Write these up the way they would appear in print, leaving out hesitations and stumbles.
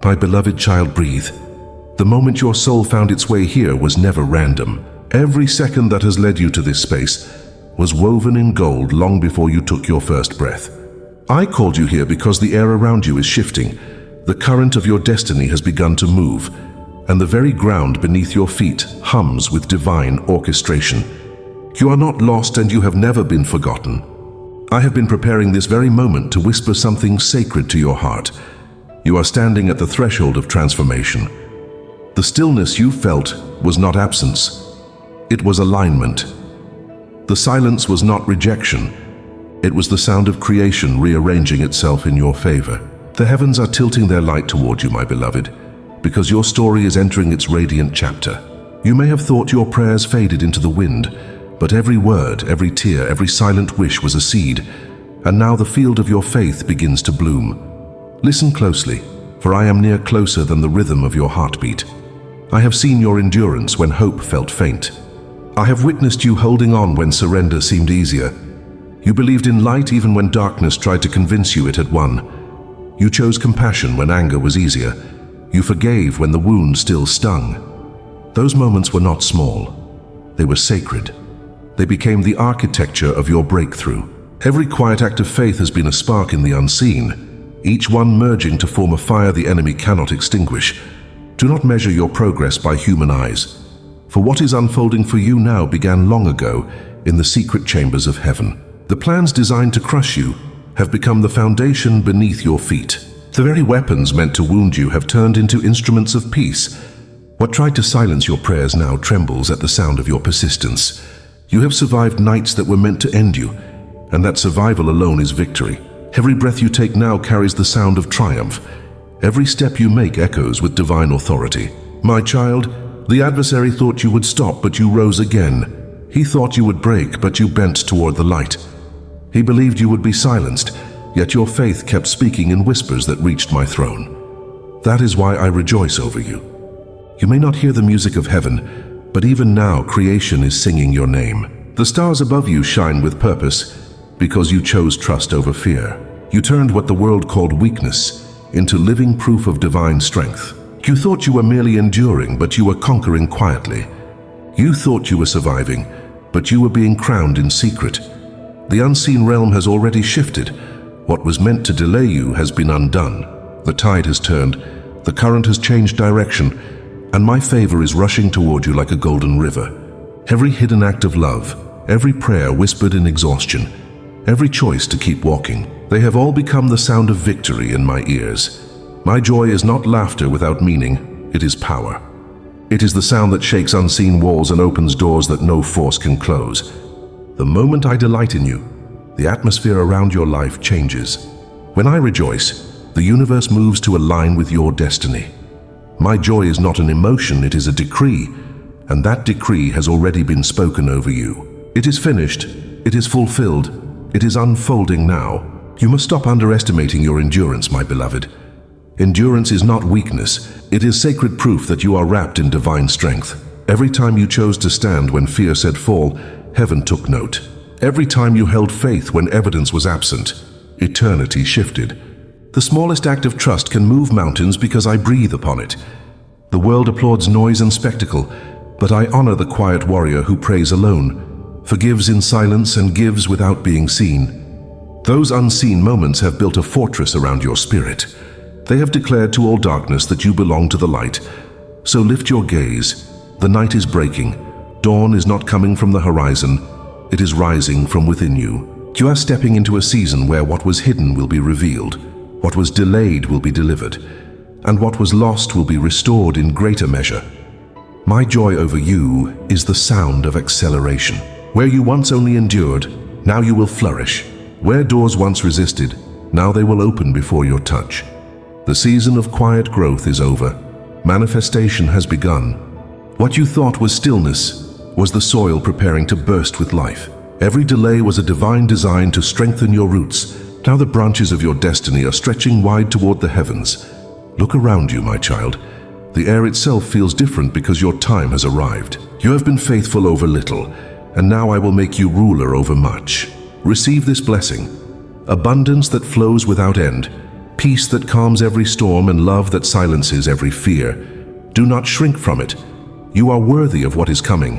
My beloved child, breathe. The moment your soul found its way here was never random. Every second that has led you to this space was woven in gold long before you took your first breath. I called you here because the air around you is shifting. The current of your destiny has begun to move, and the very ground beneath your feet hums with divine orchestration. You are not lost, and you have never been forgotten. I have been preparing this very moment to whisper something sacred to your heart. You are standing at the threshold of transformation. The stillness you felt was not absence. It was alignment. The silence was not rejection. It was the sound of creation rearranging itself in your favor. The heavens are tilting their light toward you, my beloved, because your story is entering its radiant chapter. You may have thought your prayers faded into the wind, but every word, every tear, every silent wish was a seed, and now the field of your faith begins to bloom. Listen closely, for I am near closer than the rhythm of your heartbeat. I have seen your endurance when hope felt faint. I have witnessed you holding on when surrender seemed easier. You believed in light even when darkness tried to convince you it had won. You chose compassion when anger was easier. You forgave when the wound still stung. Those moments were not small. They were sacred. They became the architecture of your breakthrough. Every quiet act of faith has been a spark in the unseen, each one merging to form a fire the enemy cannot extinguish. Do not measure your progress by human eyes, for what is unfolding for you now began long ago in the secret chambers of heaven. The plans designed to crush you have become the foundation beneath your feet. The very weapons meant to wound you have turned into instruments of peace. What tried to silence your prayers now trembles at the sound of your persistence. You have survived nights that were meant to end you, and that survival alone is victory. Every breath you take now carries the sound of triumph. Every step you make echoes with divine authority. My child, the adversary thought you would stop, but you rose again. He thought you would break, but you bent toward the light. He believed you would be silenced, yet your faith kept speaking in whispers that reached my throne. That is why I rejoice over you. You may not hear the music of heaven, but even now creation is singing your name. The stars above you shine with purpose because you chose trust over fear. You turned what the world called weakness into living proof of divine strength. You thought you were merely enduring, but you were conquering quietly. You thought you were surviving, but you were being crowned in secret. The unseen realm has already shifted. What was meant to delay you has been undone. The tide has turned, the current has changed direction, and my favor is rushing toward you like a golden river. Every hidden act of love, every prayer whispered in exhaustion, every choice to keep walking, they have all become the sound of victory in my ears. My joy is not laughter without meaning, it is power. It is the sound that shakes unseen walls and opens doors that no force can close. The moment I delight in you, the atmosphere around your life changes. When I rejoice, the universe moves to align with your destiny. My joy is not an emotion, it is a decree, and that decree has already been spoken over you. It is finished, it is fulfilled, it is unfolding now. You must stop underestimating your endurance, my beloved. Endurance is not weakness, it is sacred proof that you are wrapped in divine strength. Every time you chose to stand when fear said fall, heaven took note. Every time you held faith when evidence was absent, eternity shifted. The smallest act of trust can move mountains because I breathe upon it. The world applauds noise and spectacle, but I honor the quiet warrior who prays alone, forgives in silence and gives without being seen. Those unseen moments have built a fortress around your spirit. They have declared to all darkness that you belong to the light. So lift your gaze. The night is breaking. Dawn is not coming from the horizon. It is rising from within you. You are stepping into a season where what was hidden will be revealed, what was delayed will be delivered, and what was lost will be restored in greater measure. My joy over you is the sound of acceleration. Where you once only endured, now you will flourish. Where doors once resisted, now they will open before your touch. The season of quiet growth is over. Manifestation has begun. What you thought was stillness was the soil preparing to burst with life. Every delay was a divine design to strengthen your roots. Now the branches of your destiny are stretching wide toward the heavens. Look around you, my child. The air itself feels different because your time has arrived. You have been faithful over little, and now I will make you ruler over much. Receive this blessing, abundance that flows without end, peace that calms every storm and love that silences every fear. Do not shrink from it. You are worthy of what is coming.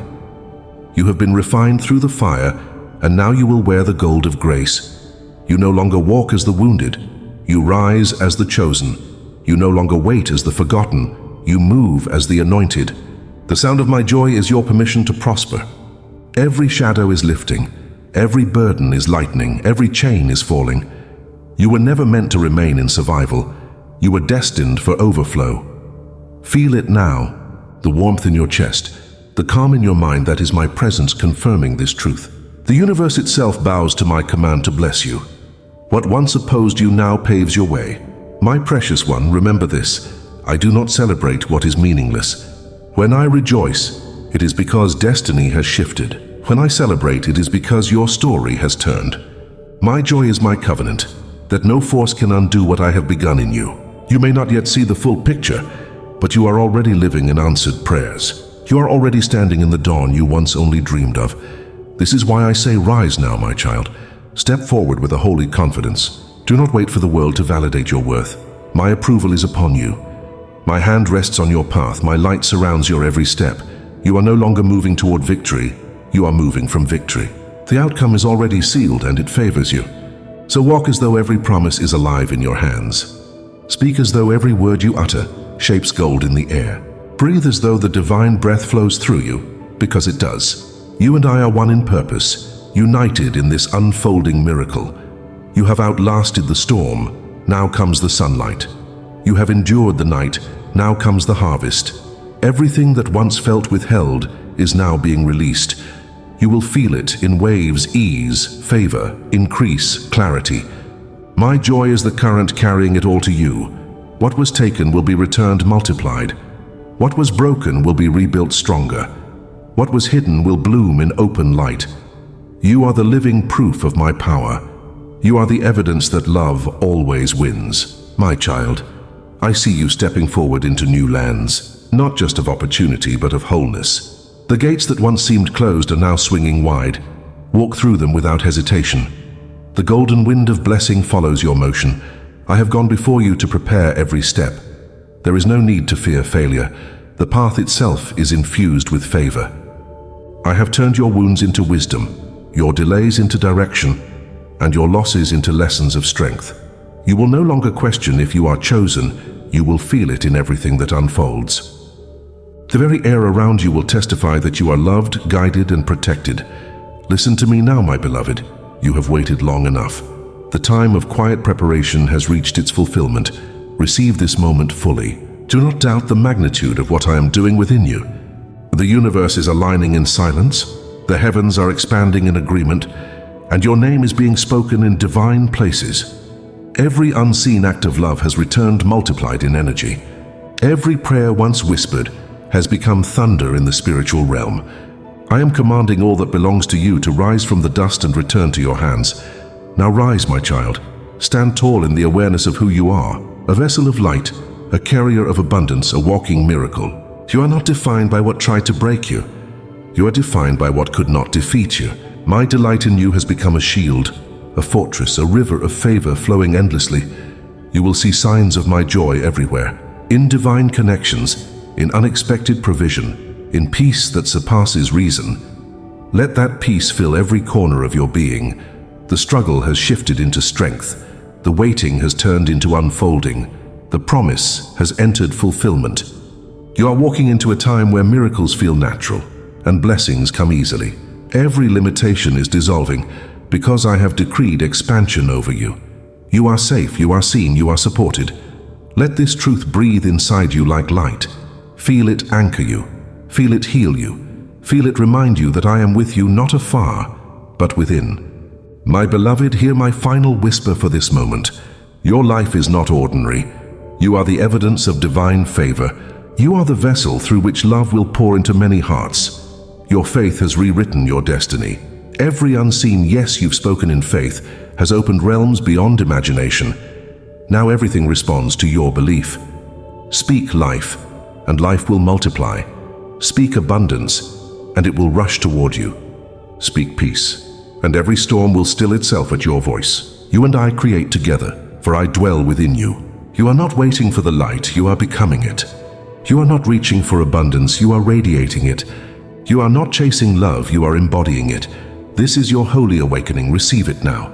You have been refined through the fire, and now you will wear the gold of grace. You no longer walk as the wounded. You rise as the chosen. You no longer wait as the forgotten. You move as the anointed. The sound of my joy is your permission to prosper. Every shadow is lifting. Every burden is lightening. Every chain is falling. You were never meant to remain in survival. You were destined for overflow. Feel it now, the warmth in your chest, the calm in your mind. That is my presence confirming this truth. The universe itself bows to my command to bless you. What once opposed you now paves your way. My precious one, remember this. I do not celebrate what is meaningless. When I rejoice, it is because destiny has shifted. When I celebrate, it is because your story has turned. My joy is my covenant, that no force can undo what I have begun in you. You may not yet see the full picture, but you are already living in answered prayers. You are already standing in the dawn you once only dreamed of. This is why I say, rise now, my child. Step forward with a holy confidence. Do not wait for the world to validate your worth. My approval is upon you. My hand rests on your path. My light surrounds your every step. You are no longer moving toward victory. You are moving from victory. The outcome is already sealed and it favors you. So walk as though every promise is alive in your hands. Speak as though every word you utter shapes gold in the air. Breathe as though the divine breath flows through you, because it does. You and I are one in purpose, united in this unfolding miracle. You have outlasted the storm, now comes the sunlight. You have endured the night, now comes the harvest. Everything that once felt withheld is now being released. You will feel it in waves: ease, favor, increase, clarity. My joy is the current carrying it all to you. What was taken will be returned multiplied. What was broken will be rebuilt stronger. What was hidden will bloom in open light. You are the living proof of my power. You are the evidence that love always wins. My child, I see you stepping forward into new lands, not just of opportunity, but of wholeness. The gates that once seemed closed are now swinging wide. Walk through them without hesitation. The golden wind of blessing follows your motion. I have gone before you to prepare every step. There is no need to fear failure. The path itself is infused with favor. I have turned your wounds into wisdom, your delays into direction, and your losses into lessons of strength. You will no longer question if you are chosen. You will feel it in everything that unfolds. The very air around you will testify that you are loved, guided, and protected. Listen to me now, my beloved. You have waited long enough. The time of quiet preparation has reached its fulfillment. Receive this moment fully. Do not doubt the magnitude of what I am doing within you. The universe is aligning in silence. The heavens are expanding in agreement, and your name is being spoken in divine places. Every unseen act of love has returned multiplied in energy. Every prayer once whispered has become thunder in the spiritual realm. I am commanding all that belongs to you to rise from the dust and return to your hands. Now rise, my child. Stand tall in the awareness of who you are, a vessel of light, a carrier of abundance, a walking miracle. You are not defined by what tried to break you. You are defined by what could not defeat you. My delight in you has become a shield, a fortress, a river of favor flowing endlessly. You will see signs of my joy everywhere, in divine connections, in unexpected provision, in peace that surpasses reason. Let that peace fill every corner of your being. The struggle has shifted into strength. The waiting has turned into unfolding. The promise has entered fulfillment. You are walking into a time where miracles feel natural and blessings come easily. Every limitation is dissolving because I have decreed expansion over you. You are safe, you are seen, you are supported. Let this truth breathe inside you like light. Feel it anchor you. Feel it heal you. Feel it remind you that I am with you, not afar, but within. My beloved, hear my final whisper for this moment. Your life is not ordinary. You are the evidence of divine favor. You are the vessel through which love will pour into many hearts. Your faith has rewritten your destiny. Every unseen yes you've spoken in faith has opened realms beyond imagination. Now everything responds to your belief. Speak life, and life will multiply. Speak abundance, and it will rush toward you. Speak peace, and every storm will still itself at your voice. You and I create together, for I dwell within you. You are not waiting for the light, you are becoming it. You are not reaching for abundance, you are radiating it. You are not chasing love, you are embodying it. This is your holy awakening, receive it now.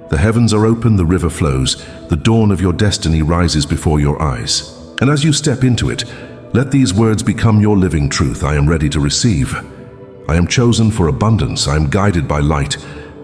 The heavens are open, the river flows, the dawn of your destiny rises before your eyes. And as you step into it, let these words become your living truth. I am ready to receive. I am chosen for abundance, I am guided by light.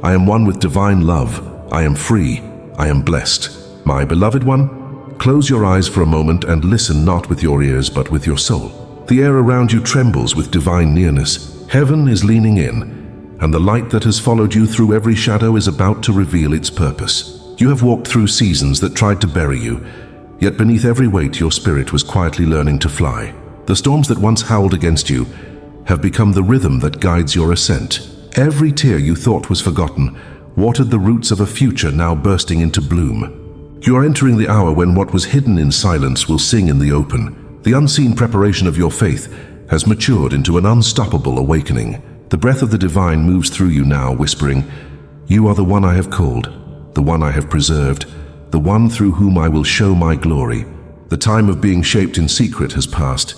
I am one with divine love. I am free, I am blessed. My beloved one, close your eyes for a moment and listen not with your ears but with your soul. The air around you trembles with divine nearness. Heaven is leaning in, and the light that has followed you through every shadow is about to reveal its purpose. You have walked through seasons that tried to bury you, yet beneath every weight your spirit was quietly learning to fly. The storms that once howled against you have become the rhythm that guides your ascent. Every tear you thought was forgotten watered the roots of a future now bursting into bloom. You are entering the hour when what was hidden in silence will sing in the open. The unseen preparation of your faith has matured into an unstoppable awakening. The breath of the divine moves through you now, whispering, "You are the one I have called, the one I have preserved, the one through whom I will show my glory." The time of being shaped in secret has passed.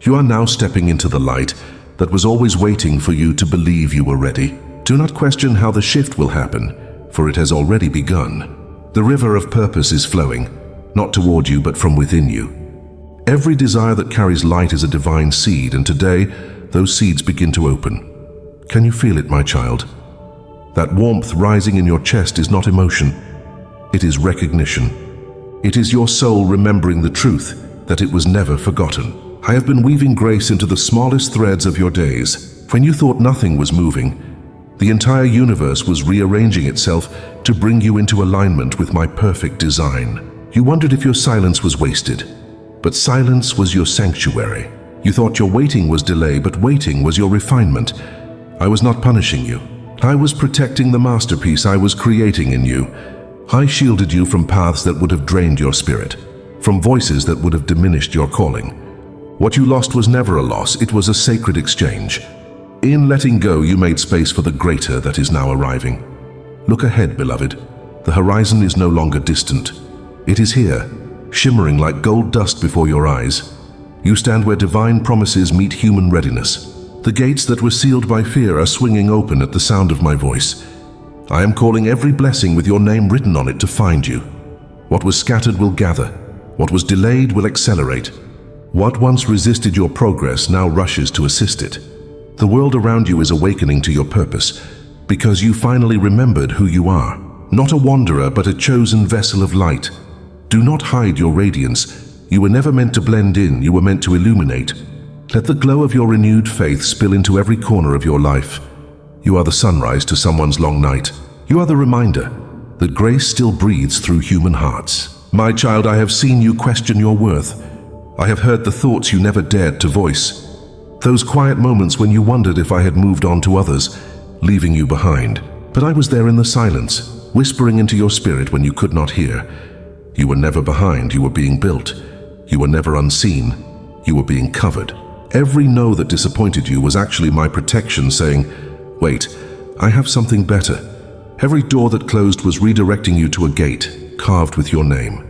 You are now stepping into the light that was always waiting for you to believe you were ready. Do not question how the shift will happen, for it has already begun. The river of purpose is flowing, not toward you but from within you. Every desire that carries light is a divine seed, and today those seeds begin to open. Can you feel it, my child? That warmth rising in your chest is not emotion, it is recognition. It is your soul remembering the truth that it was never forgotten. I have been weaving grace into the smallest threads of your days. When you thought nothing was moving, the entire universe was rearranging itself to bring you into alignment with my perfect design. You wondered if your silence was wasted, but silence was your sanctuary. You thought your waiting was delay, but waiting was your refinement. I was not punishing you. I was protecting the masterpiece I was creating in you. I shielded you from paths that would have drained your spirit, from voices that would have diminished your calling. What you lost was never a loss, it was a sacred exchange. In letting go, you made space for the greater that is now arriving. Look ahead, beloved. The horizon is no longer distant. It is here, shimmering like gold dust before your eyes. You stand where divine promises meet human readiness. The gates that were sealed by fear are swinging open at the sound of my voice. I am calling every blessing with your name written on it to find you. What was scattered will gather. What was delayed will accelerate. What once resisted your progress now rushes to assist it. The world around you is awakening to your purpose because you finally remembered who you are. Not a wanderer, but a chosen vessel of light. Do not hide your radiance. You were never meant to blend in, you were meant to illuminate. Let the glow of your renewed faith spill into every corner of your life. You are the sunrise to someone's long night. You are the reminder that grace still breathes through human hearts. My child, I have seen you question your worth. I have heard the thoughts you never dared to voice. Those quiet moments when you wondered if I had moved on to others, leaving you behind. But I was there in the silence, whispering into your spirit when you could not hear. You were never behind, you were being built. You were never unseen, you were being covered. Every no that disappointed you was actually my protection saying, "Wait, I have something better." Every door that closed was redirecting you to a gate carved with your name.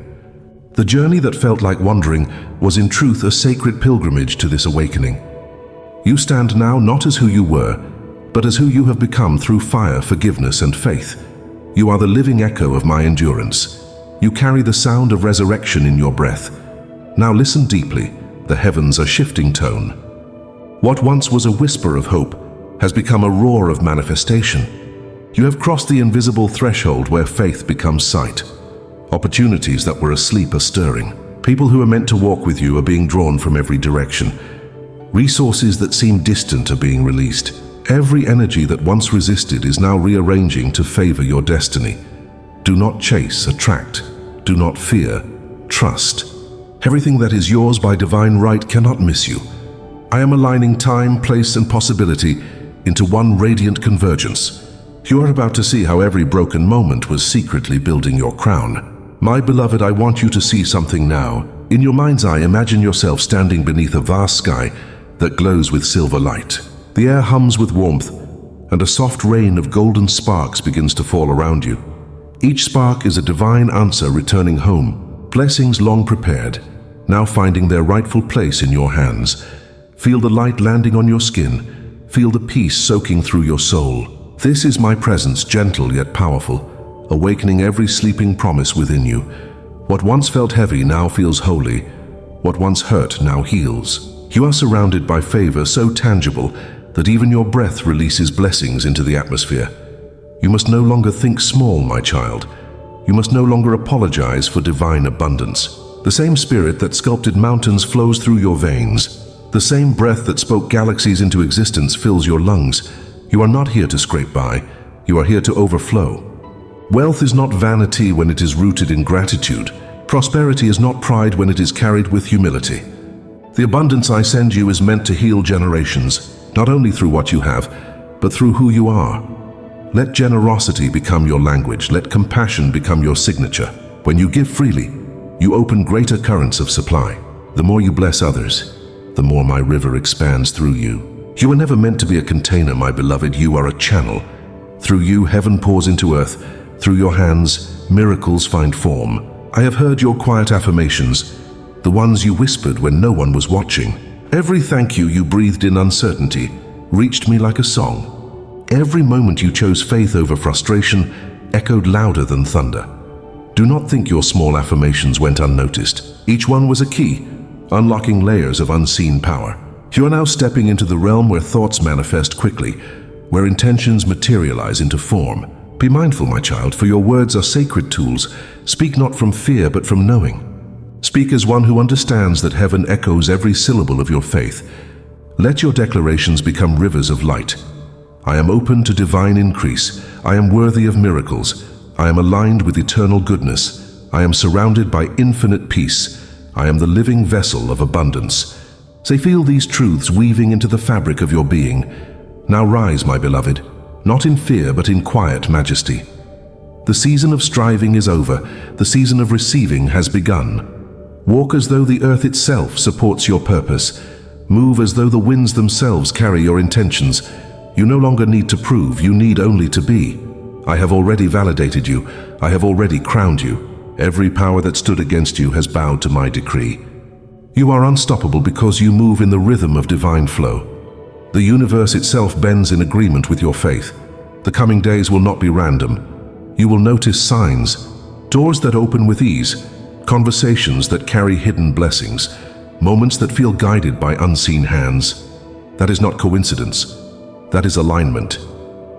The journey that felt like wandering was in truth a sacred pilgrimage to this awakening. You stand now not as who you were, but as who you have become through fire, forgiveness, and faith. You are the living echo of my endurance. You carry the sound of resurrection in your breath. Now listen deeply, the heavens are shifting tone. What once was a whisper of hope has become a roar of manifestation. You have crossed the invisible threshold where faith becomes sight. Opportunities that were asleep are stirring. People who are meant to walk with you are being drawn from every direction. Resources that seem distant are being released. Every energy that once resisted is now rearranging to favor your destiny. Do not chase, attract. Do not fear, trust. Everything that is yours by divine right cannot miss you. I am aligning time, place, and possibility into one radiant convergence. You are about to see how every broken moment was secretly building your crown. My beloved, I want you to see something now. In your mind's eye, imagine yourself standing beneath a vast sky that glows with silver light. The air hums with warmth, and a soft rain of golden sparks begins to fall around you. Each spark is a divine answer returning home, blessings long prepared, now finding their rightful place in your hands. Feel the light landing on your skin. Feel the peace soaking through your soul. This is my presence, gentle yet powerful, awakening every sleeping promise within you. What once felt heavy now feels holy. What once hurt now heals. You are surrounded by favor so tangible that even your breath releases blessings into the atmosphere. You must no longer think small, my child. You must no longer apologize for divine abundance. The same spirit that sculpted mountains flows through your veins. The same breath that spoke galaxies into existence fills your lungs. You are not here to scrape by. You are here to overflow. Wealth is not vanity when it is rooted in gratitude. Prosperity is not pride when it is carried with humility. The abundance I send you is meant to heal generations, not only through what you have, but through who you are. Let generosity become your language. Let compassion become your signature. When you give freely, you open greater currents of supply. The more you bless others, the more my river expands through you. You were never meant to be a container, my beloved. You are a channel. Through you, heaven pours into earth. Through your hands, miracles find form. I have heard your quiet affirmations, the ones you whispered when no one was watching. Every thank you you breathed in uncertainty reached me like a song. Every moment you chose faith over frustration echoed louder than thunder. Do not think your small affirmations went unnoticed. Each one was a key, unlocking layers of unseen power. You are now stepping into the realm where thoughts manifest quickly, where intentions materialize into form. Be mindful, my child, for your words are sacred tools. Speak not from fear, but from knowing. Speak as one who understands that heaven echoes every syllable of your faith. Let your declarations become rivers of light. I am open to divine increase. I am worthy of miracles. I am aligned with eternal goodness. I am surrounded by infinite peace. I am the living vessel of abundance. Say, feel these truths weaving into the fabric of your being. Now rise, my beloved, not in fear, but in quiet majesty. The season of striving is over. The season of receiving has begun. Walk as though the earth itself supports your purpose. Move as though the winds themselves carry your intentions. You no longer need to prove, you need only to be. I have already validated you. I have already crowned you. Every power that stood against you has bowed to my decree. You are unstoppable because you move in the rhythm of divine flow. The universe itself bends in agreement with your faith. The coming days will not be random. You will notice signs, doors that open with ease, conversations that carry hidden blessings, moments that feel guided by unseen hands. That is not coincidence. That is alignment.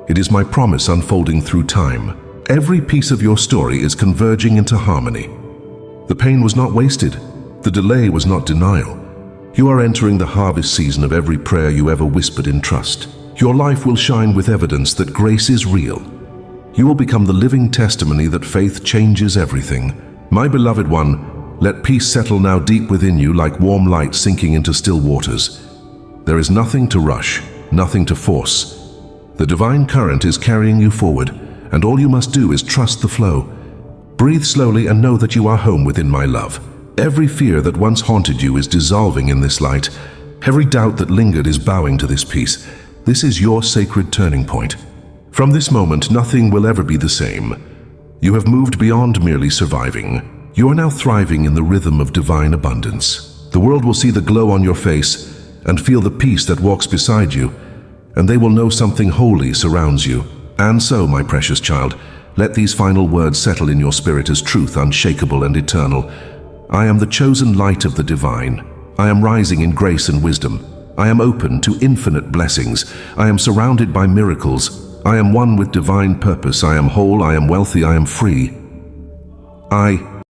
It is my promise unfolding through time. Every piece of your story is converging into harmony. The pain was not wasted. The delay was not denial. You are entering the harvest season of every prayer you ever whispered in trust. Your life will shine with evidence that grace is real. You will become the living testimony that faith changes everything. My beloved one, let peace settle now deep within you like warm light sinking into still waters. There is nothing to rush, nothing to force. The divine current is carrying you forward, and all you must do is trust the flow. Breathe slowly and know that you are home within my love. Every fear that once haunted you is dissolving in this light. Every doubt that lingered is bowing to this peace. This is your sacred turning point. From this moment, nothing will ever be the same. You have moved beyond merely surviving. You are now thriving in the rhythm of divine abundance. The world will see the glow on your face and feel the peace that walks beside you, and they will know something holy surrounds you. And so, my precious child, let these final words settle in your spirit as truth unshakable and eternal. I am the chosen light of the divine. I am rising in grace and wisdom. I am open to infinite blessings. I am surrounded by miracles. I am one with divine purpose. I am whole, I am wealthy, I am free. I